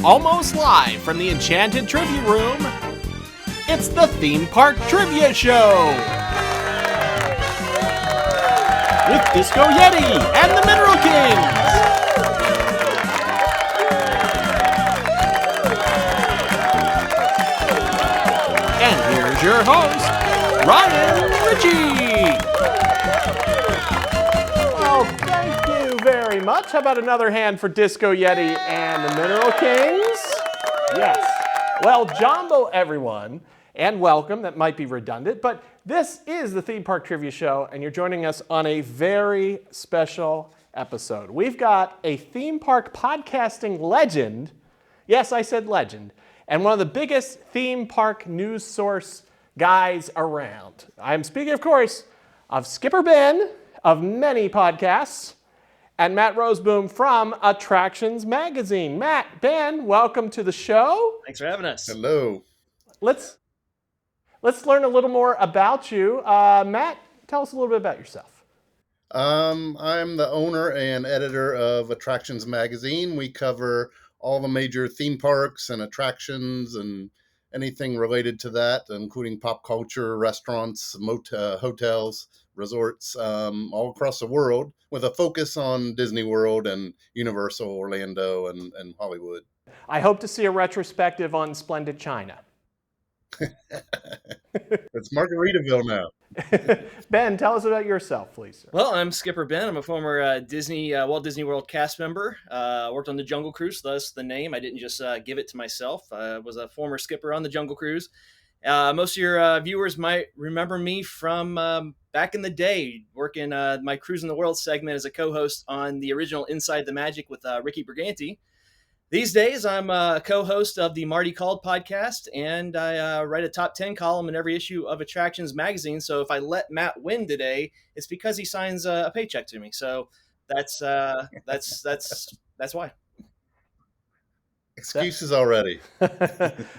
Almost live from the Enchanted Trivia Room, it's the Theme Park Trivia Show! With Disco Yeti and the Mineral Kings! And here's your host, Ryan Ritchie! Well, thank you very much. How about another hand for Disco Yeti and the Mineral Kings? Yes. Well, Jumbo, everyone, and welcome. That might be redundant, but this is the Theme Park Trivia Show, and you're joining us on a very special episode. We've got a theme park podcasting legend. Yes, I said legend. And one of the biggest theme park news source guys around. I'm speaking, of course, of Skipper Ben of many podcasts, and Matt Roseboom from Attractions Magazine. Matt, Ben, welcome to the show. Thanks for having us. Hello. Let's learn a little more about you. Matt, tell us a little bit about yourself. I'm the owner and editor of Attractions Magazine. We cover all the major theme parks and attractions and anything related to that, including pop culture, restaurants, hotels, resorts, all across the world, with a focus on Disney World and Universal Orlando and Hollywood. I hope to see a retrospective on Splendid China. It's Margaritaville now. Ben, tell us about yourself, please. Well, I'm Skipper Ben. I'm a former Walt Disney World cast member. Worked on the Jungle Cruise, thus the name. I didn't just give it to myself. I was a former skipper on the Jungle Cruise. Most of your viewers might remember me from back in the day, working my Cruise in the World segment as a co-host on the original Inside the Magic with Ricky Brigante. These days, I'm a co-host of the Marty Called podcast, and I write a top 10 column in every issue of Attractions Magazine. So if I let Matt win today, it's because he signs a paycheck to me. So that's why. Excuses already.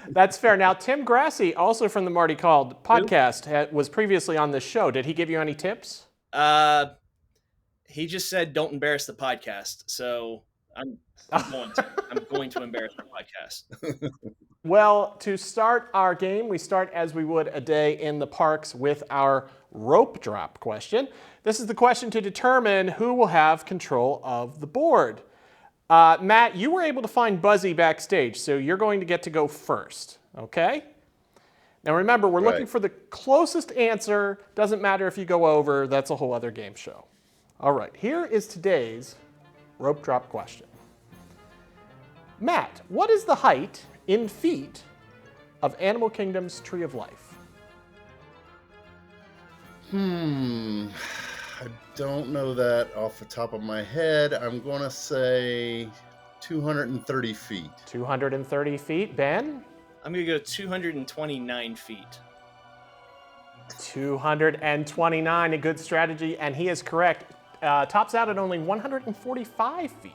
That's fair. Now, Tim Grassi, also from the Marty Called podcast, was previously on this show. Did he give you any tips? He just said, "Don't embarrass the podcast." So I'm going to embarrass our podcast. Well, to start our game, we start as we would a day in the parks with our rope drop question. This is the question to determine who will have control of the board. Matt, you were able to find Buzzy backstage, so you're going to get to go first, okay? Now remember, we're looking for the closest answer. Doesn't matter if you go over, that's a whole other game show. All right, here is today's rope drop question. Matt, what is the height in feet of Animal Kingdom's Tree of Life? I don't know that off the top of my head. I'm going to say 230 feet. 230 feet. Ben? I'm going to go 229 feet. 229, a good strategy, and he is correct. Tops out at only 145 feet.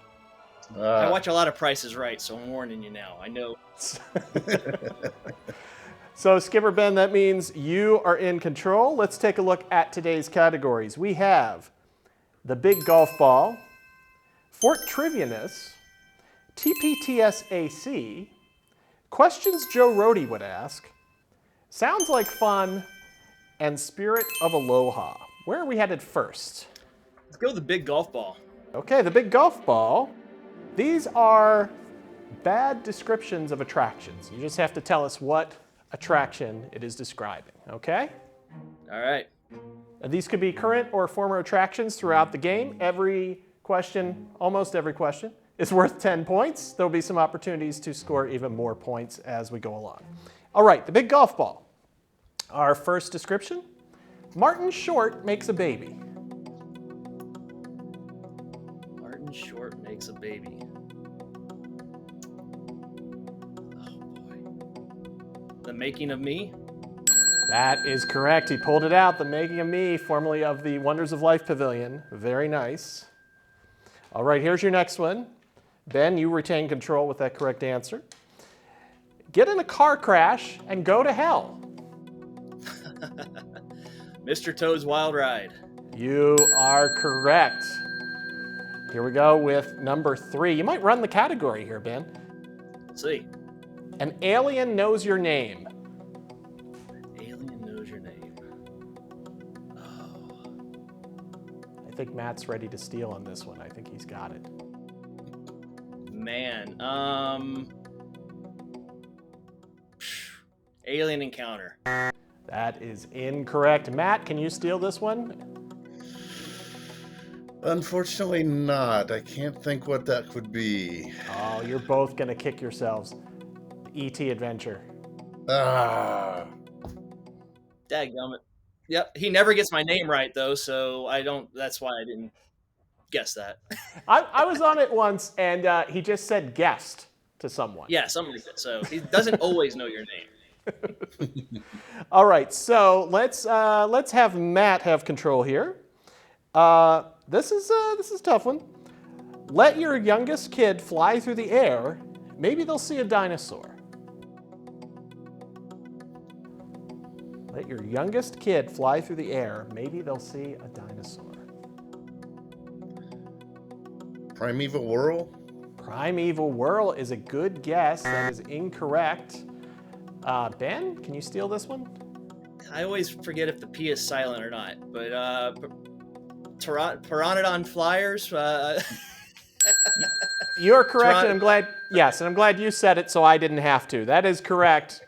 I watch a lot of Price is Right, so I'm warning you now. I know. So, Skipper Ben, that means you are in control. Let's take a look at today's categories. We have the Big Golf Ball, Fort Trivianess, TPTSAC, Questions Joe Rohde Would Ask, Sounds Like Fun, and Spirit of Aloha. Where are we headed first? Let's go with the Big Golf Ball. Okay, the Big Golf Ball. These are bad descriptions of attractions. You just have to tell us what attraction it is describing, okay? All right. Now, these could be current or former attractions throughout the game. Every question, almost every question, is worth 10 points. There'll be some opportunities to score even more points as we go along. All right, the Big Golf Ball. Our first description, Martin Short makes a baby. Martin Short makes a baby. Oh, boy. The Making of Me? That is correct. He pulled it out. The Making of Me, formerly of the Wonders of Life Pavilion. Very nice. All right, here's your next one. Ben, you retain control with that correct answer. Get in a car crash and go to hell. Mr. Toad's Wild Ride. You are correct. Here we go with number 3. You might run the category here, Ben. See. An alien knows your name. Alien knows your name. Oh. I think Matt's ready to steal on this one. I think he's got it. Man. Alien Encounter. That is incorrect. Matt, can you steal this one? Unfortunately not. I can't think what that could be. Oh, you're both going to kick yourselves. E.T. Adventure. Ah. Dadgummit. Yep, he never gets my name right though, so that's why I didn't guess that. I was on it once, and he just said guest to someone. Yeah, something like that. So he doesn't always know your name. All right, so let's have Matt have control here. This is a tough one. Let your youngest kid fly through the air. Maybe they'll see a dinosaur. Let your youngest kid fly through the air. Maybe they'll see a dinosaur. Primeval Whirl? Primeval Whirl is a good guess. That is incorrect. Ben, can you steal this one? I always forget if the P is silent or not, but Pteranodon Flyers. You're correct, and I'm glad. Yes, and I'm glad you said it, so I didn't have to. That is correct.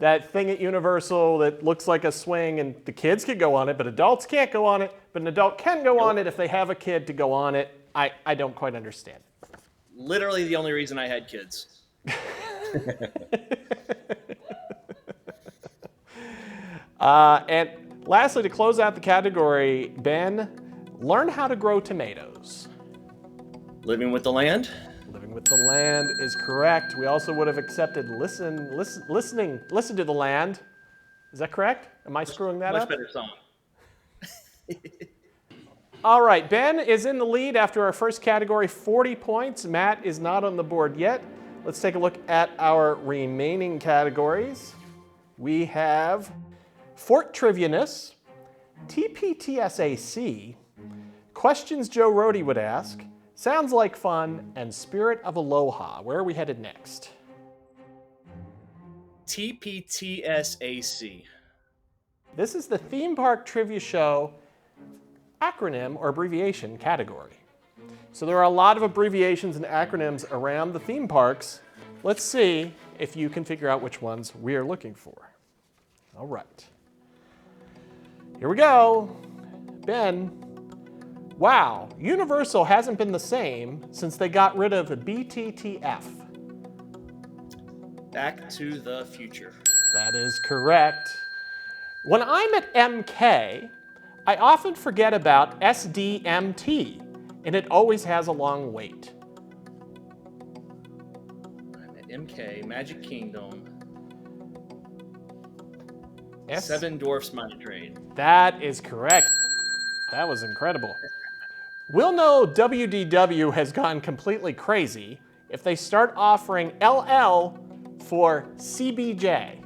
That thing at Universal that looks like a swing, and the kids can go on it, but adults can't go on it. But an adult can go on it if they have a kid to go on it. I don't quite understand. Literally the only reason I had kids. And lastly, to close out the category, Ben, learn how to grow tomatoes. Living with the Land. Living with the Land is correct. We also would have accepted listen to the land. Is that correct? Am I screwing that up? Much better song. All right, Ben is in the lead after our first category, 40 points. Matt is not on the board yet. Let's take a look at our remaining categories. We have Fort Trivianess, TPTSAC, Questions Joe Rohde would ask, Sounds Like Fun, and Spirit of Aloha. Where are we headed next? TPTSAC. This is the Theme Park Trivia Show acronym or abbreviation category. So there are a lot of abbreviations and acronyms around the theme parks. Let's see if you can figure out which ones we are looking for. All right. Here we go. Ben. Wow, Universal hasn't been the same since they got rid of the BTTF. Back to the Future. That is correct. When I'm at MK, I often forget about SDMT, and it always has a long wait. I'm at MK, Magic Kingdom. Seven Dwarfs Mine Train. That is correct. That was incredible. We'll know WDW has gone completely crazy if they start offering LL for CBJ.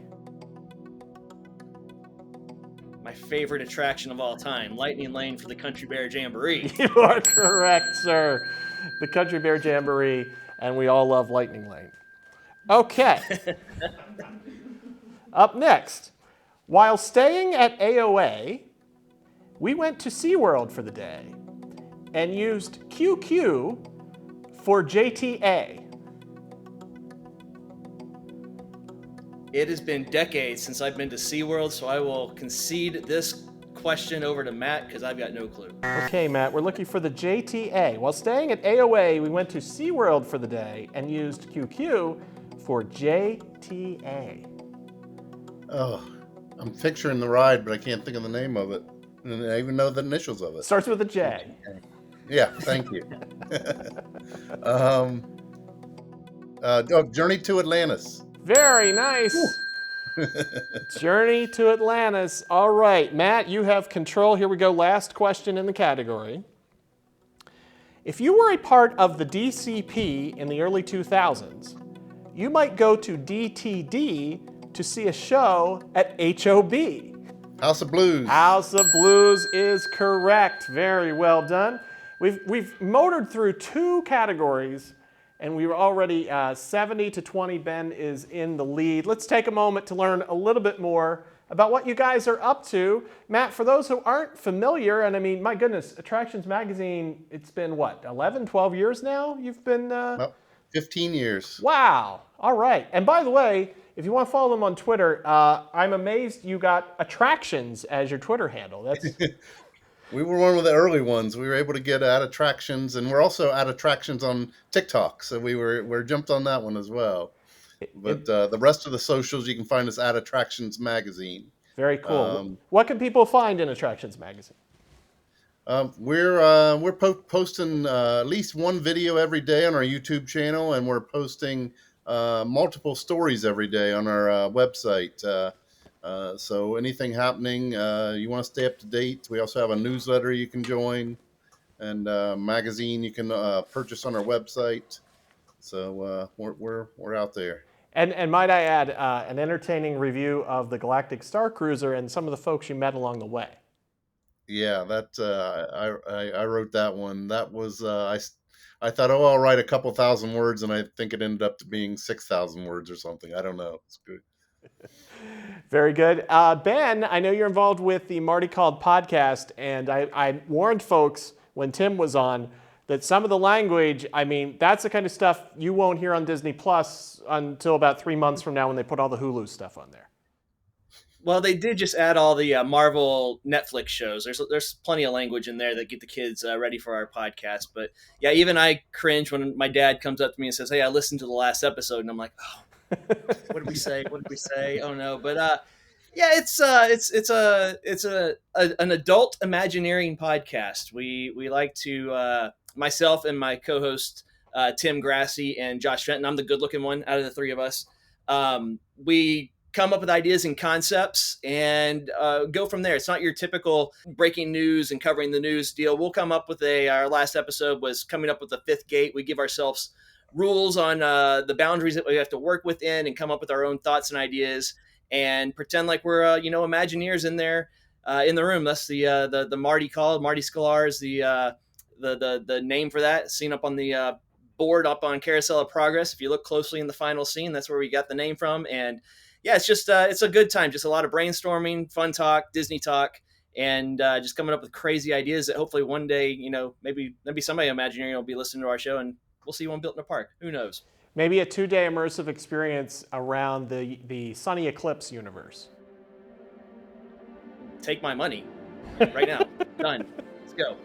My favorite attraction of all time, Lightning Lane for the Country Bear Jamboree. You are correct, sir. The Country Bear Jamboree, and we all love Lightning Lane. Okay. Up next, while staying at AOA, we went to SeaWorld for the day and used QQ for JTA. It has been decades since I've been to SeaWorld, so I will concede this question over to Matt because I've got no clue. Okay, Matt, we're looking for the JTA. While staying at AOA, we went to SeaWorld for the day and used QQ for JTA. Oh, I'm picturing the ride, but I can't think of the name of it. And I even know the initials of it. Starts with a J. Yeah, thank you. Journey to Atlantis. Very nice. Journey to Atlantis. All right, Matt, you have control. Here we go. Last question in the category. If you were a part of the DCP in the early 2000s, you might go to DTD to see a show at HOB. House of Blues. House of Blues is correct. Very well done. We've motored through two categories, and we were already 70 to 20. Ben is in the lead. Let's take a moment to learn a little bit more about what you guys are up to. Matt, for those who aren't familiar, and I mean, my goodness, Attractions Magazine, it's been what, 11, 12 years now you've been? About 15 years. Wow. All right. And by the way, if you want to follow them on Twitter, I'm amazed you got Attractions as your Twitter handle. That's We were one of the early ones. We were able to get at Attractions, and we're also at Attractions on TikTok. So we're jumped on that one as well. But the rest of the socials, you can find us at Attractions Magazine. Very cool. What can people find in Attractions Magazine? We're posting at least one video every day on our YouTube channel, and we're posting multiple stories every day on our website. So anything happening, you want to stay up to date. We also have a newsletter you can join, and magazine you can purchase on our website. So we're out there. And might I add, an entertaining review of the Galactic Star Cruiser and some of the folks you met along the way. Yeah, that I wrote that one. That was I thought, oh, I'll write a couple thousand words, and I think it ended up to being 6,000 words or something. I don't know. It's good. Very good. Ben, I know you're involved with the Marty Called podcast, and I warned folks when Tim was on that some of the language, I mean, that's the kind of stuff you won't hear on Disney Plus until about 3 months from now when they put all the Hulu stuff on there. Well, they did just add all the Marvel Netflix shows. There's plenty of language in there that get the kids ready for our podcast. But yeah, even I cringe when my dad comes up to me and says, "Hey, I listened to the last episode," and I'm like, "Oh, what did we say? What did we say? Oh no!" But yeah, it's an adult Imagineering podcast. We like to myself and my co-host Tim Grassi and Josh Fenton. I'm the good-looking one out of the three of us. We come up with ideas and concepts and go from there. It's not your typical breaking news and covering the news deal. We'll come up with our last episode was coming up with the fifth gate. We give ourselves rules on the boundaries that we have to work within and come up with our own thoughts and ideas and pretend like we're Imagineers in there in the room. That's the Marty Called. Marty Sklar is the name for that. Seen up on the board up on Carousel of Progress. If you look closely in the final scene, that's where we got the name from. And yeah, it's just it's a good time. Just a lot of brainstorming, fun talk, Disney talk, and just coming up with crazy ideas that hopefully one day, maybe somebody Imagineering will be listening to our show and we'll see one built in a park. Who knows? Maybe a 2-day immersive experience around the Sunny Eclipse universe. Take my money right now. Done. Let's go.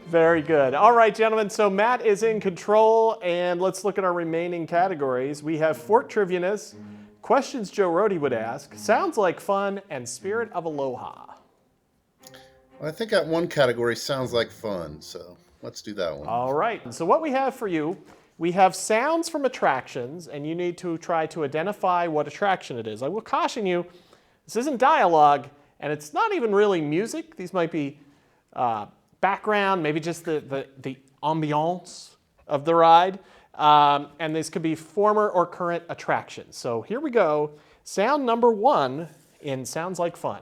Very good. All right, gentlemen. So Matt is in control, and let's look at our remaining categories. We have Fort Trivianess, Questions Joe Rohde would ask, Sounds Like Fun, and Spirit of Aloha. Well, I think that one category sounds like fun, so let's do that one. All right. So what we have for you, we have sounds from attractions, and you need to try to identify what attraction it is. I will caution you, this isn't dialogue, and it's not even really music. These might be background, maybe just the ambiance of the ride. And this could be former or current attractions. So here we go. Sound number 1 in Sounds Like Fun.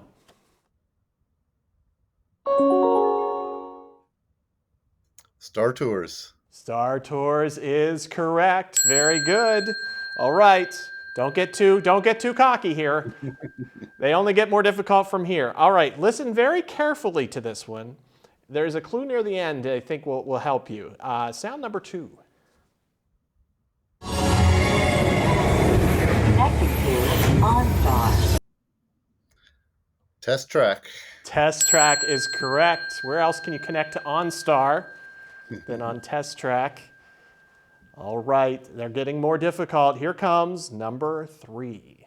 Star Tours. Star Tours is correct. Very good. All right. Don't get too cocky here. They only get more difficult from here. All right. Listen very carefully to this one. There's a clue near the end I think will help you. Sound number 2. Test Track. Test Track is correct. Where else can you connect to OnStar than on Test Track? All right, they're getting more difficult. Here comes number 3.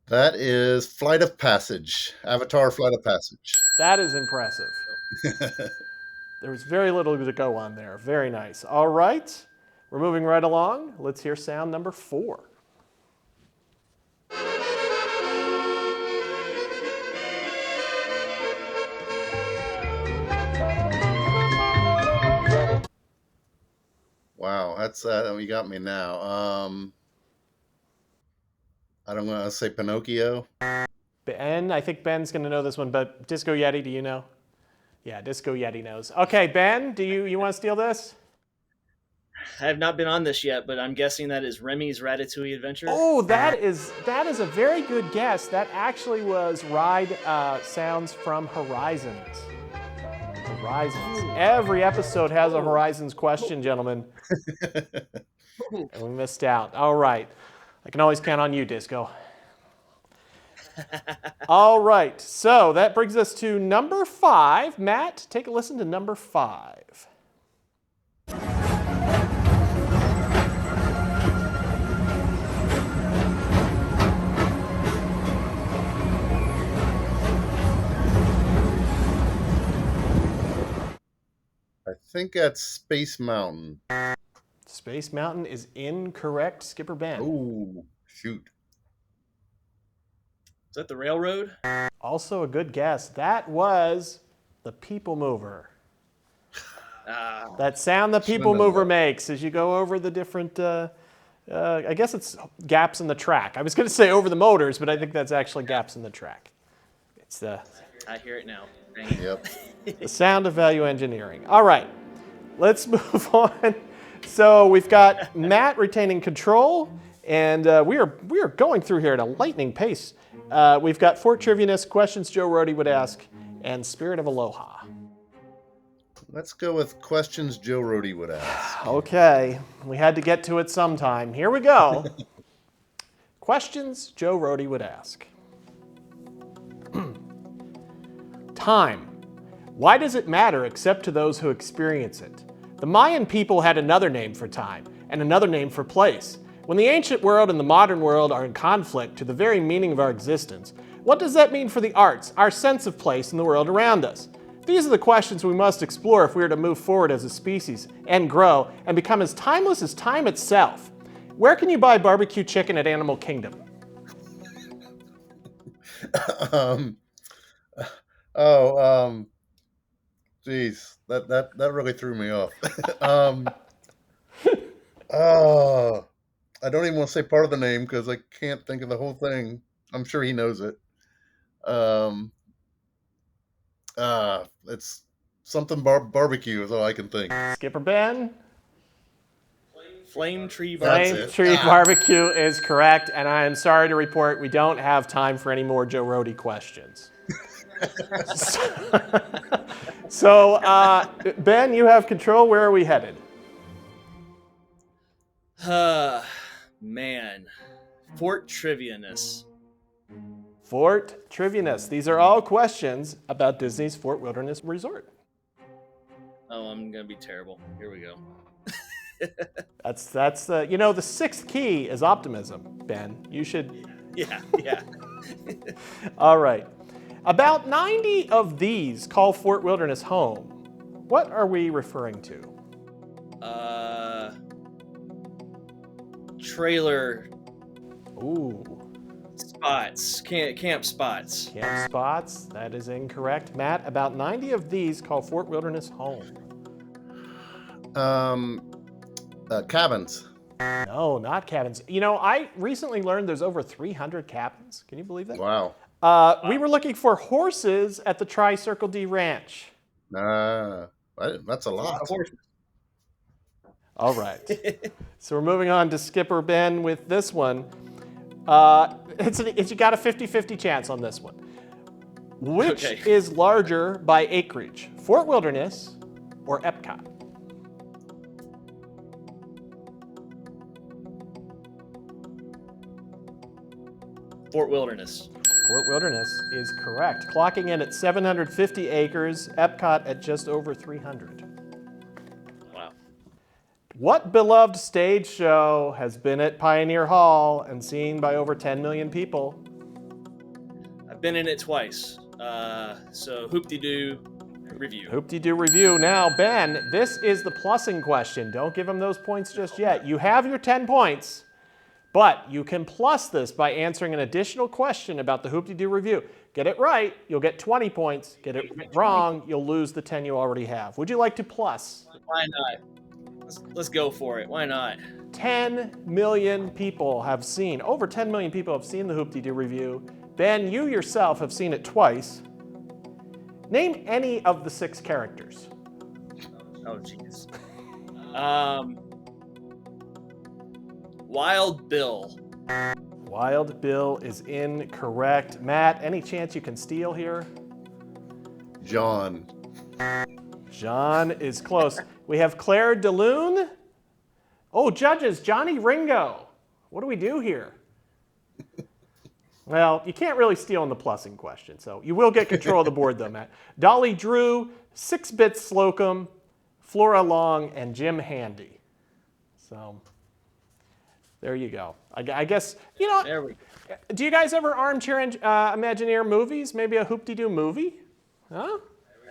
That is Flight of Passage. Avatar Flight of Passage. That is impressive. There was very little to go on there. Very nice. All right, we're moving right along. Let's hear sound number 4. Wow, that's you got me now. I don't want to say Pinocchio. Ben, I think Ben's going to know this one, but Disco Yeti, do you know? Yeah, Disco Yeti knows. Okay, Ben, do you want to steal this? I have not been on this yet, but I'm guessing that is Remy's Ratatouille Adventure. Oh, that is a very good guess. That actually was ride sounds from Horizons. Horizons. Every episode has a Horizons question, gentlemen. And we missed out. All right. I can always count on you, Disco. All right. So that brings us to number 5. Matt, take a listen to number 5. I think that's Space Mountain. Space Mountain is incorrect, Skipper Ben. Oh, shoot. Is that the railroad? Also a good guess. That was the People Mover. That sound the People Mover makes as you go over the different, I guess it's gaps in the track. I was going to say over the motors, but I think that's actually gaps in the track. It's the... I hear it now. Yep. The sound of value engineering. All right, let's move on. So we've got Matt retaining control, and we are going through here at a lightning pace. We've got Fort Trivianess, questions Joe Rohde would ask, and Spirit of Aloha. Let's go with questions Joe Rohde would ask. Okay, we had to get to it sometime. Here we go. Questions Joe Rohde would ask. Time. Why does it matter except to those who experience it? The Mayan people had another name for time and another name for place. When the ancient world and the modern world are in conflict to the very meaning of our existence, what does that mean for the arts, our sense of place in the world around us? These are the questions we must explore if we are to move forward as a species and grow and become as timeless as time itself. Where can you buy barbecue chicken at Animal Kingdom? Geez, that really threw me off. I don't even want to say part of the name because I can't think of the whole thing. I'm sure he knows it. It's something barbecue is all I can think. Skipper Ben? Flame Tree That's Barbecue. it. Tree Barbecue is correct, and I am sorry to report we don't have time for any more Joe Rohde questions. So, Ben, you have control. Where are we headed? Man. Fort Trivianess. Fort Trivianess. These are all questions about Disney's Fort Wilderness Resort. Oh, I'm going to be terrible. Here we go. That's the, the 6th key is optimism, Ben. You should... Yeah. All right. About 90 of these call Fort Wilderness home. What are we referring to? Trailer Ooh. spots. Camp spots. Camp spots. That is incorrect. Matt, about 90 of these call Fort Wilderness home. Cabins. No, not cabins. I recently learned there's over 300 cabins. Can you believe that? Wow. We were looking for horses at the Tri-Circle D Ranch. That's a lot. All right. So we're moving on to Skipper Ben with this one. You got a 50-50 chance on this one. Which is larger by acreage, Fort Wilderness or Epcot? Fort Wilderness. Fort Wilderness is correct. Clocking in at 750 acres, Epcot at just over 300. Wow. What beloved stage show has been at Pioneer Hall and seen by over 10 million people? I've been in it twice. So Hoop-de-Doo review. Hoop-de-Doo review. Now, Ben, this is the plussing question. Don't give him those points just yet. You have your 10 points. But you can plus this by answering an additional question about the Hoop-de-Doo review. Get it right, you'll get 20 points. Get it wrong, you'll lose the 10 you already have. Would you like to plus? Why not? Let's go for it. Why not? 10 million people have seen, over 10 million people have seen the Hoop-de-Doo review. Ben, you yourself have seen it twice. Name any of the 6 characters. Oh, jeez. Wild Bill. Wild Bill is incorrect. Matt, any chance you can steal here? John. John is close. We have Claire DeLune. Oh, judges, Johnny Ringo. What do we do here? Well, you can't really steal in the plussing question, so you will get control of the board, though, Matt. Dolly Drew, 6-Bit Slocum, Flora Long, and Jim Handy. So there you go. I guess, you know, There we go. do you guys ever armchair Imagineer movies? Maybe a hoop-de-doo movie? Huh?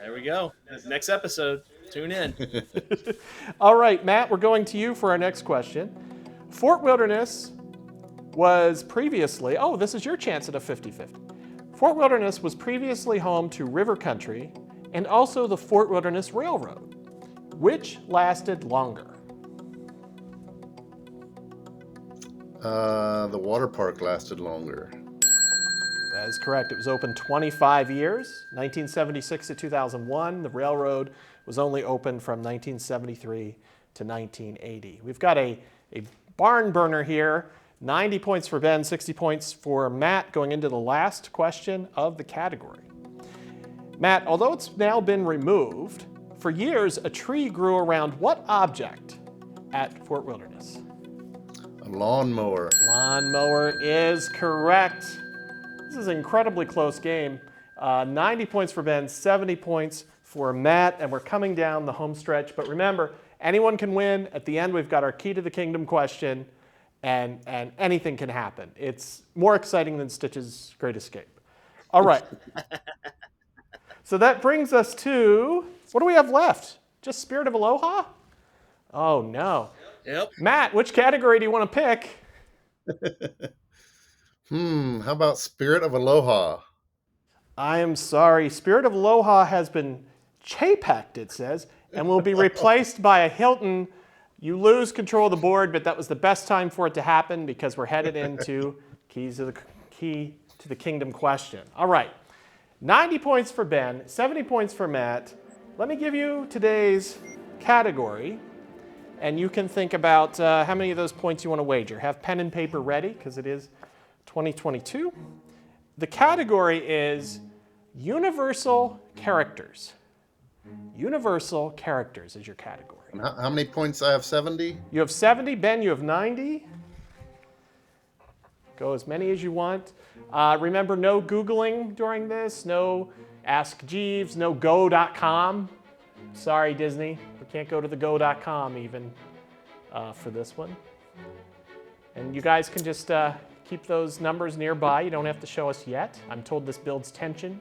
There we go. Next episode. Tune in. All right, Matt, we're going to you for our next question. Fort Wilderness was previously, oh, this is your chance at a 50-50. Fort Wilderness was previously home to River Country and also the Fort Wilderness Railroad. Which lasted longer? The water park lasted longer. That is correct. It was open 25 years, 1976 to 2001. The railroad was only open from 1973 to 1980. We've got a barn burner here. 90 points for Ben, 60 points for Matt going into the last question of the category. Matt, although it's now been removed, for years a tree grew around what object at Fort Wilderness? A lawnmower. Lawnmower is correct. This is an incredibly close game. 90 points for Ben, 70 points for Matt, and we're coming down the home stretch. But remember, anyone can win. At the end, we've got our Key to the Kingdom question, and anything can happen. It's more exciting than Stitch's Great Escape. All right. So that brings us to, what do we have left? Just Spirit of Aloha? Oh, no. Yep. Matt, which category do you want to pick? How about Spirit of Aloha? I am sorry. Spirit of Aloha has been chapeked, it says, and will be replaced by a Hilton. You lose control of the board, but that was the best time for it to happen because we're headed into Key to the Kingdom question. All right. 90 points for Ben, 70 points for Matt. Let me give you today's category, and you can think about how many of those points you want to wager. Have pen and paper ready because it is 2022. The category is Universal Characters. Universal Characters is your category. And how many points? I have 70? You have 70. Ben, you have 90. Go as many as you want. Remember, no Googling during this. No Ask Jeeves. No go.com. Sorry, Disney. We can't go to the go.com even for this one. And you guys can just keep those numbers nearby. You don't have to show us yet. I'm told this builds tension.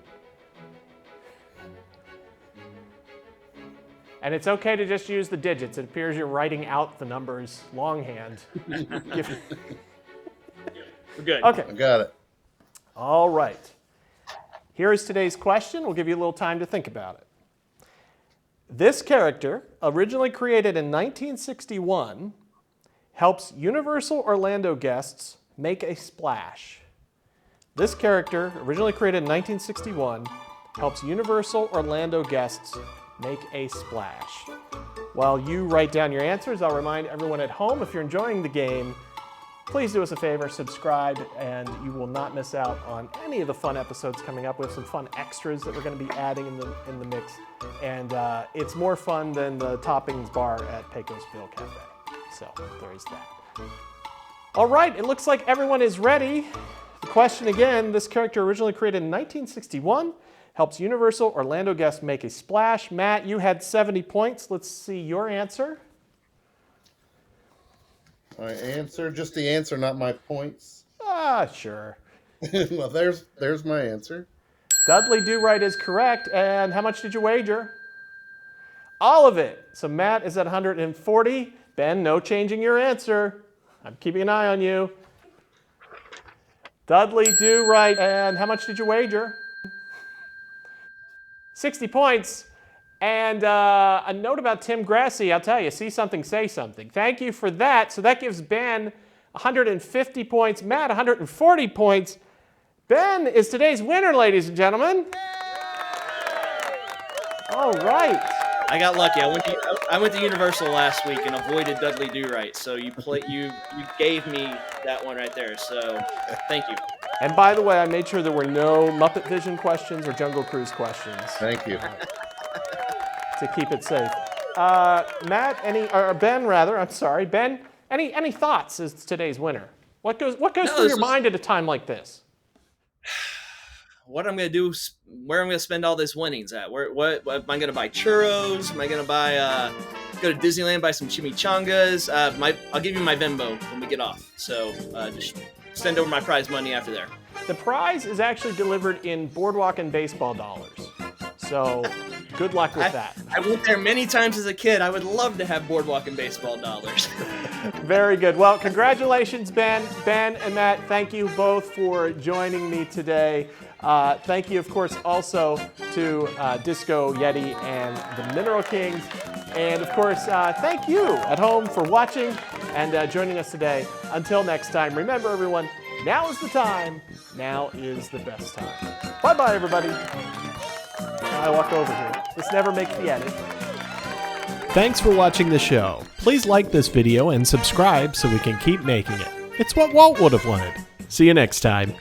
And it's okay to just use the digits. It appears you're writing out the numbers longhand. We're good. Okay. I got it. All right. Here is today's question. We'll give you a little time to think about it. This character, originally created in 1961, helps Universal Orlando guests make a splash. This character, originally created in 1961, helps Universal Orlando guests make a splash. While you write down your answers, I'll remind everyone at home, if you're enjoying the game, please do us a favor, subscribe, and you will not miss out on any of the fun episodes coming up. We have some fun extras that we're going to be adding in the mix, and it's more fun than the toppings bar at Pecos Bill Cafe. So there is that. All right, it looks like everyone is ready. The question again, this character originally created in 1961, helps Universal Orlando guests make a splash. Matt, you had 70 points. Let's see your answer. My answer, just the answer, not my points. Sure. Well, there's my answer. Dudley Do-Right is correct. And how much did you wager? All of it. So Matt is at 140. Ben, no changing your answer. I'm keeping an eye on you. Dudley Do-Right. And how much did you wager? 60 points. And a note about Tim Grassi, I'll tell you, see something, say something. Thank you for that. So that gives Ben 150 points, Matt 140 points. Ben is today's winner, ladies and gentlemen. All right. I got lucky. I went to Universal last week and avoided Dudley Do-Right. So you gave me that one right there. So thank you. And by the way, I made sure there were no Muppet Vision questions or Jungle Cruise questions. Thank you. To keep it safe. Matt, Ben, any thoughts as today's winner? What goes through your mind at a time like this? What I'm going to do, where I'm going to spend all this winnings at. What am I going to buy churros? Am I going to go to Disneyland, buy some chimichangas? I'll give you my Venmo when we get off. So just send over my prize money after there. The prize is actually delivered in boardwalk and baseball dollars. So good luck with that. I went there many times as a kid. I would love to have boardwalk and baseball dollars. Very good. Well, congratulations, Ben. Ben and Matt, thank you both for joining me today. Thank you, of course, also to Disco Yeti and the Mineral Kings. And, of course, thank you at home for watching and joining us today. Until next time, remember, everyone, now is the time. Now is the best time. Bye-bye, everybody. I walk over here. This never makes the edit. Thanks for watching the show. Please like this video and subscribe so we can keep making it. It's what Walt would have wanted. See you next time.